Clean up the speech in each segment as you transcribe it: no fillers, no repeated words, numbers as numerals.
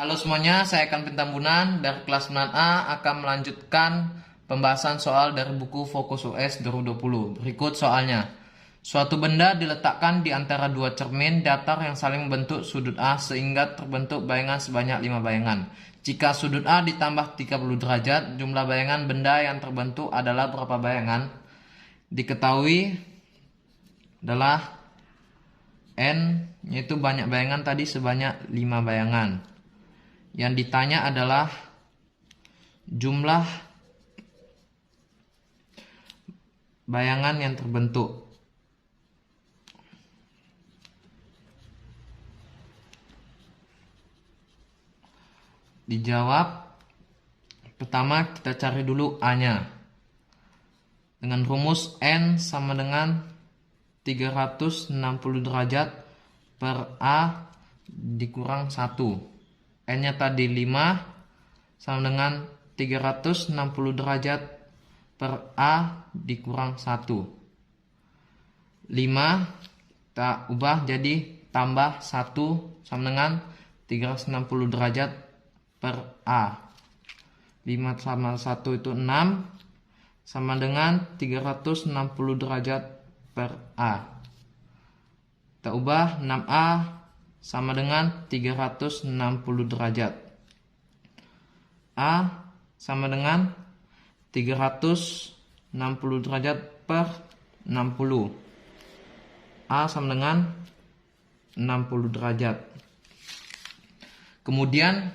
Halo semuanya, saya Akan Pentambunan dari kelas 9A akan melanjutkan pembahasan soal dari buku Fokus US 2020. Berikut soalnya. Suatu benda diletakkan di antara dua cermin datar yang saling membentuk sudut A sehingga terbentuk bayangan sebanyak 5 bayangan. Jika sudut A ditambah 30 derajat, jumlah bayangan benda yang terbentuk adalah berapa bayangan? Diketahui adalah N, yaitu banyak bayangan tadi sebanyak 5 bayangan. Yang ditanya adalah jumlah bayangan yang terbentuk. Dijawab. Pertama kita cari dulu A-nya. Dengan rumus N sama dengan 360 derajat per A dikurang 1. N-nya tadi 5 sama dengan 360 derajat per A dikurang 1. 5 kita ubah jadi tambah 1 sama dengan 360 derajat per A. 5 sama 1 itu 6 sama dengan 360 derajat per A. Kita ubah 6A sama dengan 360 derajat. A sama dengan 360 derajat per 60. A sama dengan 60 derajat. Kemudian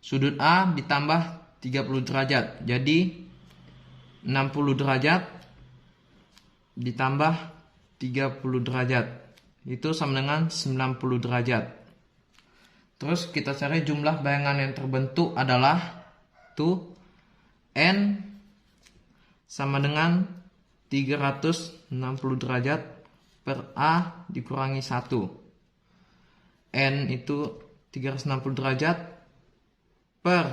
sudut A ditambah 30 derajat. Jadi 60 derajat ditambah 30 derajat. Itu sama dengan 90 derajat. Terus kita cari jumlah bayangan yang terbentuk adalah tuh N sama dengan 360 derajat per A dikurangi 1. N itu 360 derajat per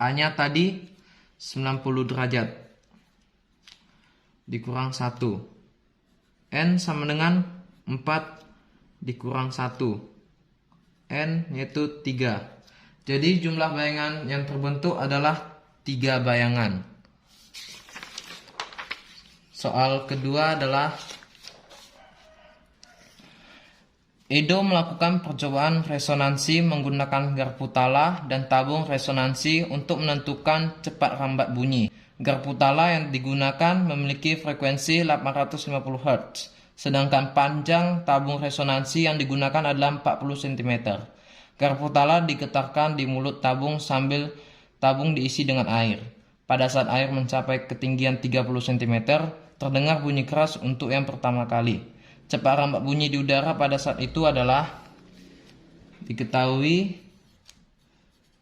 A-nya tadi 90 derajat dikurang 1. N sama dengan 4 dikurang 1. N yaitu 3. Jadi jumlah bayangan yang terbentuk adalah 3 bayangan. Soal kedua adalah Edo melakukan percobaan resonansi menggunakan garpu tala dan tabung resonansi untuk menentukan cepat rambat bunyi. Garpu tala yang digunakan memiliki frekuensi 850 Hz, sedangkan panjang tabung resonansi yang digunakan adalah 40 cm. Garpu tala digetarkan di mulut tabung sambil tabung diisi dengan air. Pada saat air mencapai ketinggian 30 cm, terdengar bunyi keras untuk yang pertama kali. Cepat rambat bunyi di udara pada saat itu adalah diketahui,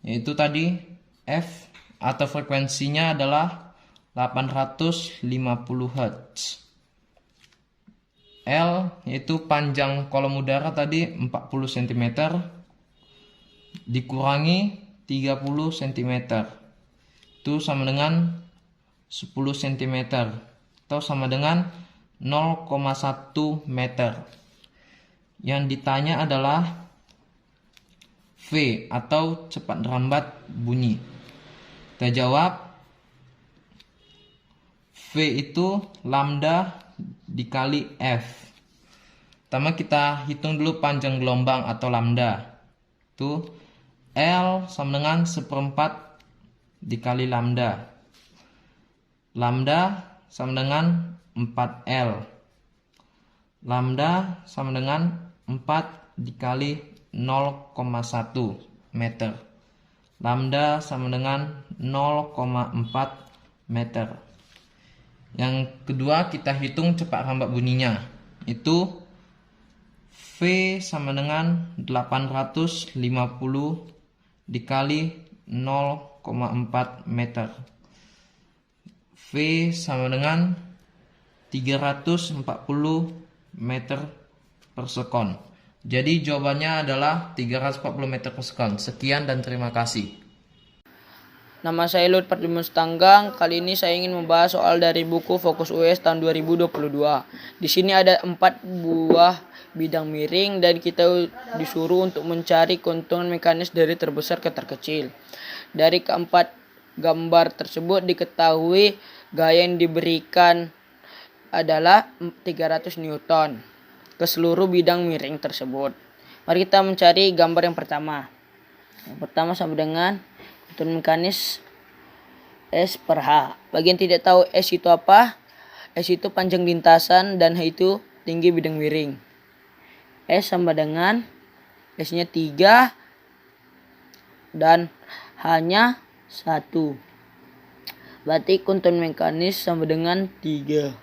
yaitu tadi F atau frekuensinya adalah 850 Hz. L yaitu panjang kolom udara tadi 40 cm dikurangi 30 cm. Itu sama dengan 10 cm atau sama dengan 0,1 meter. Yang ditanya adalah V atau cepat rambat bunyi. Kita jawab V itu lambda dikali F. Pertama kita hitung dulu panjang gelombang atau lambda. Itu L sama dengan 1/4 dikali lambda. Lambda sama dengan 4L. Lambda sama dengan 4 dikali 0,1 meter. Lambda sama dengan 0,4 meter. Yang kedua kita hitung cepat rambat bunyinya. Itu V sama dengan 850 dikali 0,4 meter. V sama dengan 340 meter per sekon. Jadi jawabannya adalah 340 meter per sekon. Sekian dan terima kasih. Nama saya Lut Pardimus Tanggang. Kali ini saya ingin membahas soal dari buku Fokus US tahun 2022. Di sini ada 4 buah bidang miring dan kita disuruh untuk mencari keuntungan mekanis dari terbesar ke terkecil. Dari keempat gambar tersebut diketahui gaya yang diberikan adalah 300 Newton ke seluruh bidang miring tersebut. Mari kita mencari gambar yang pertama. Yang pertama sama dengan keuntungan mekanis S per H. Bagi yang tidak tahu S itu apa? S itu panjang lintasan dan H itu tinggi bidang miring. S sama dengan S-nya 3 dan H-nya 1. Berarti keuntungan mekanis sama dengan 3.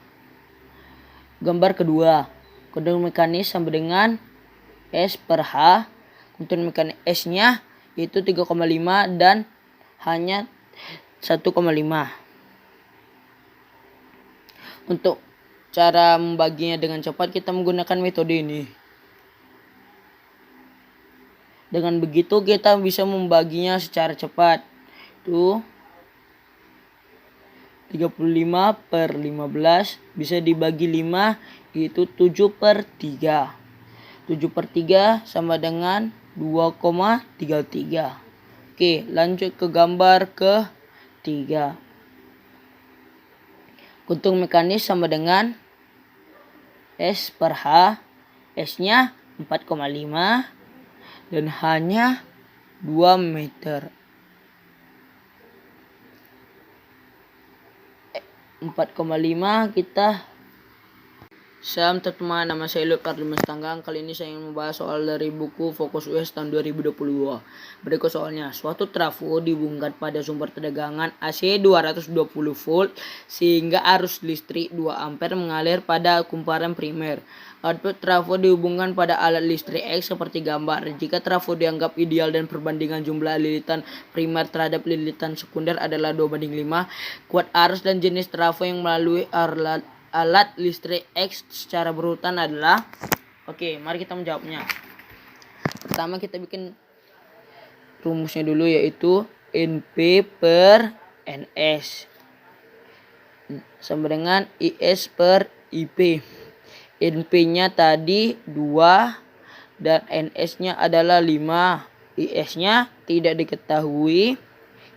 Gambar kedua. Keuntungan mekanis sama dengan S per H. Keuntungan mekanis S-nya itu 3,5 dan H-nya 1,5. Untuk cara membaginya dengan cepat kita menggunakan metode ini. Dengan begitu kita bisa membaginya secara cepat. Itu 35 per 15 bisa dibagi 5, itu 7 per 3. 7 per 3 sama dengan 2,33. Oke, lanjut ke gambar ke-3. Keuntungan mekanis sama dengan S per H. S-nya 4,5 dan H-nya 2 meter. 4,5 kita. Salam teman, nama saya Lut Pardimus Tanggang. Kali ini saya ingin membahas soal dari buku Fokus US tahun 2022. Berikut soalnya. Suatu trafo dihubungkan pada sumber tegangan AC 220 volt sehingga arus listrik 2 ampere mengalir pada kumparan primer. Output trafo dihubungkan pada alat listrik X seperti gambar. Jika trafo dianggap ideal dan perbandingan jumlah lilitan primer terhadap lilitan sekunder adalah 2:5, kuat arus dan jenis trafo yang melalui alat listrik X secara berurutan adalah. Oke, mari kita menjawabnya. Pertama kita bikin rumusnya dulu, yaitu NP per NS sama dengan IS per IP. NP-nya tadi 2 dan NS-nya adalah 5. IS-nya tidak diketahui,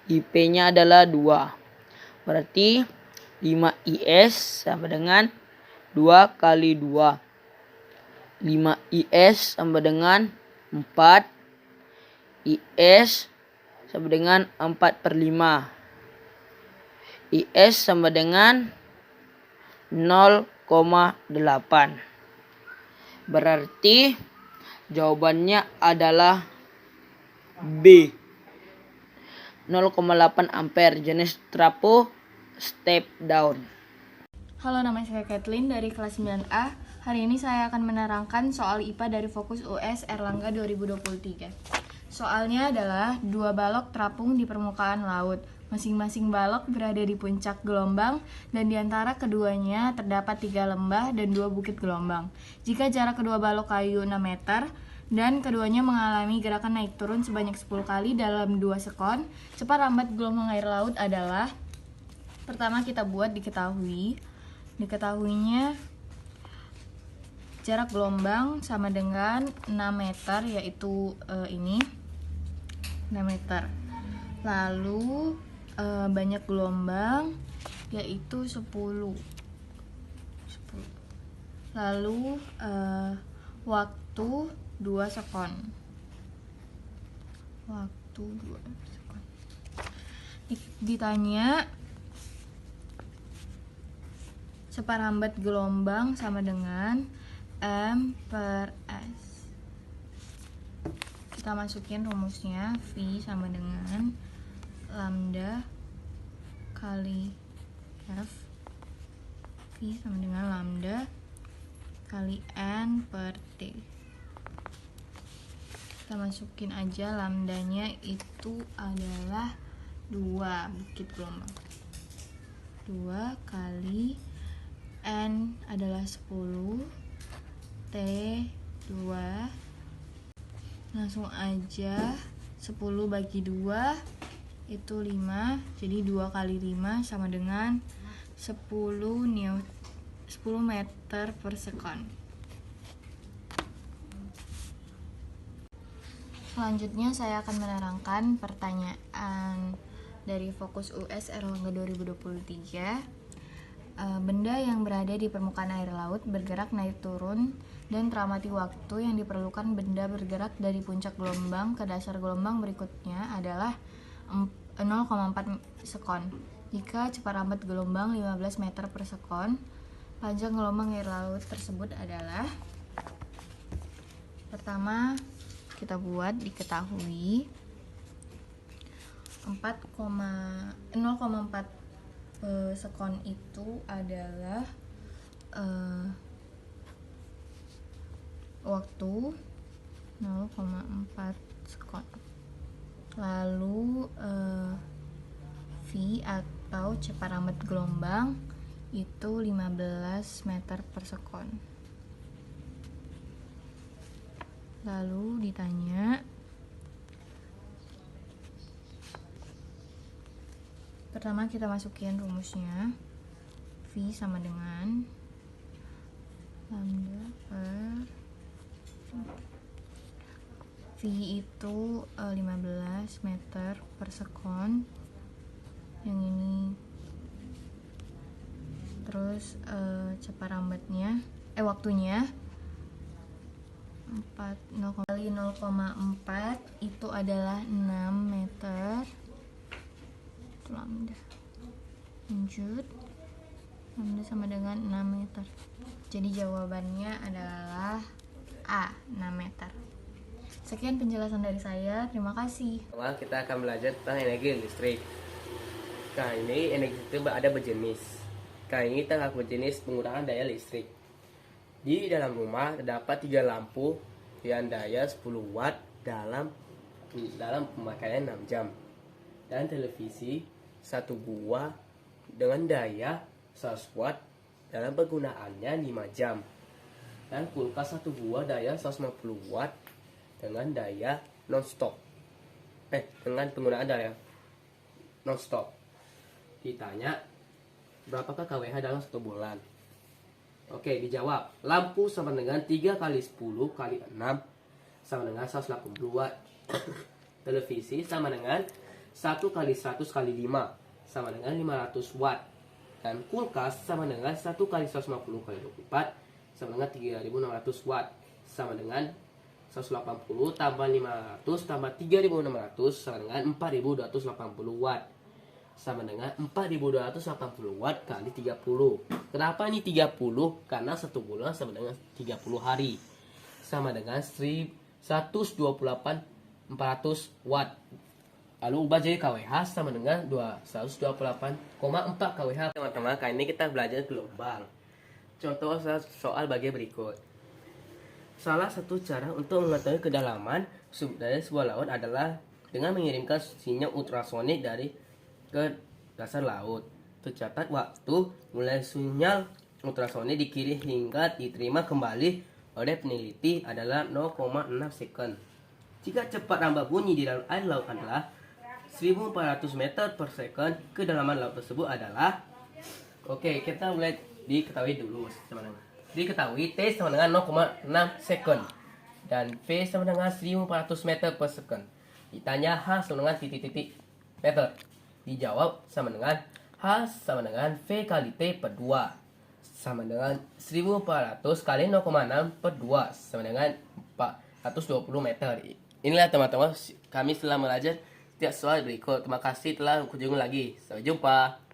IP-nya adalah 2. Berarti 5 IS sama dengan 2 kali 2. 5 IS sama dengan 4. IS sama dengan 4 per 5. IS sama dengan 0,8. Berarti jawabannya adalah B. 0,8 ampere, jenis trafo step down. Halo, nama saya Kathleen dari kelas 9A. Hari ini saya akan menerangkan soal IPA dari Fokus US Erlangga 2023. Soalnya adalah 2 balok terapung di permukaan laut. Masing-masing balok berada di puncak gelombang dan di antara keduanya terdapat 3 lembah dan 2 bukit gelombang. Jika jarak kedua balok kayu 6 meter dan keduanya mengalami gerakan naik turun sebanyak 10 kali dalam 2 sekon, cepat lambat gelombang air laut adalah. Pertama kita buat diketahuinya jarak gelombang sama dengan 6 meter, yaitu ini 6 meter. Lalu banyak gelombang yaitu 10. Lalu waktu 2 sekon. Ditanya separambat gelombang sama dengan M per S. Kita masukin rumusnya, V sama dengan lambda kali F. V sama dengan lambda kali N per T. Kita masukin aja lambdanya itu adalah 2 bukit gelombang. 2 kali N adalah 10, T 2. Langsung aja 10 bagi 2 itu 5. Jadi 2 kali 5 sama dengan 10 meter per sekon. Selanjutnya saya akan menerangkan pertanyaan dari Fokus US Erlangga 2023. Benda yang berada di permukaan air laut bergerak naik turun dan teramati waktu yang diperlukan benda bergerak dari puncak gelombang ke dasar gelombang berikutnya adalah 0,4 sekon. Jika cepat lambat gelombang 15 meter per sekon, panjang gelombang air laut tersebut adalah, pertama kita buat diketahui 0,4 sekon itu adalah waktu 0,4 sekon. Lalu V atau cepat lambat gelombang itu 15 meter per sekon. Lalu ditanya, pertama kita masukin rumusnya. V sama dengan lambda per V itu 15 meter per sekon. Yang ini terus cepat lambatnya waktunya 0,4 itu adalah 6 meter. Itu lambda. Lanjut, lambda sama dengan 6 meter. Jadi jawabannya adalah A, 6 meter. Sekian penjelasan dari saya. Terima kasih. Pertama kita akan belajar tentang energi listrik. Nah, ini energi itu ada berjenis. Kali ini kita berjenis penggunaan daya listrik. Di dalam rumah terdapat 3 lampu yang daya 10 watt dalam pemakaian 6 jam. Dan televisi 1 buah dengan daya 100 watt dalam penggunaannya 5 jam. Dan kulkas 1 buah daya 150 watt dengan daya non-stop. Dengan penggunaan daya non-stop. Ditanya, berapakah KWH dalam 1 bulan? Oke, dijawab. Lampu sama dengan 3 kali 10 kali 6 sama dengan 180 watt. Televisi sama dengan 1 kali 100 kali 5 sama dengan 500 watt. Dan kulkas sama dengan 1 kali 150 kali 24 sama dengan 3600 watt. Sama dengan 180 tambah 500 tambah 3600 sama dengan 4280 watt. Sama dengan 4280 watt kali 30. Kenapa ini 30? Karena 1 bulan sama dengan 30 hari. Sama dengan 128.400 watt. Lalu ubah jadi KWH sama dengan 228,4 KWH. Teman-teman, kali ini kita belajar gelombang. Contoh soal bagi berikut. Salah satu cara untuk mengetahui kedalaman dari sebuah laut adalah dengan mengirimkan sinyal ultrasonik ke dasar laut. Tercatat waktu mulai sinyal ultrasonik dikirim hingga diterima kembali oleh peneliti adalah 0,6 second. Jika cepat lambat bunyi di dalam air laut adalah 1400 meter per second, kedalaman laut tersebut adalah, oke, kita mulai diketahui dulu teman-teman. Diketahui T sama dengan 0,6 second dan V sama dengan 1400 meter per second. Ditanya H sama dengan titik-titik meter. Dijawab sama dengan H sama dengan V kali T per 2 sama dengan 1400 kali 0,6 per 2 sama dengan 420 meter. Inilah teman-teman, kami telah belajar setiap soal berikut. Terima kasih telah berkunjung lagi. Sampai jumpa.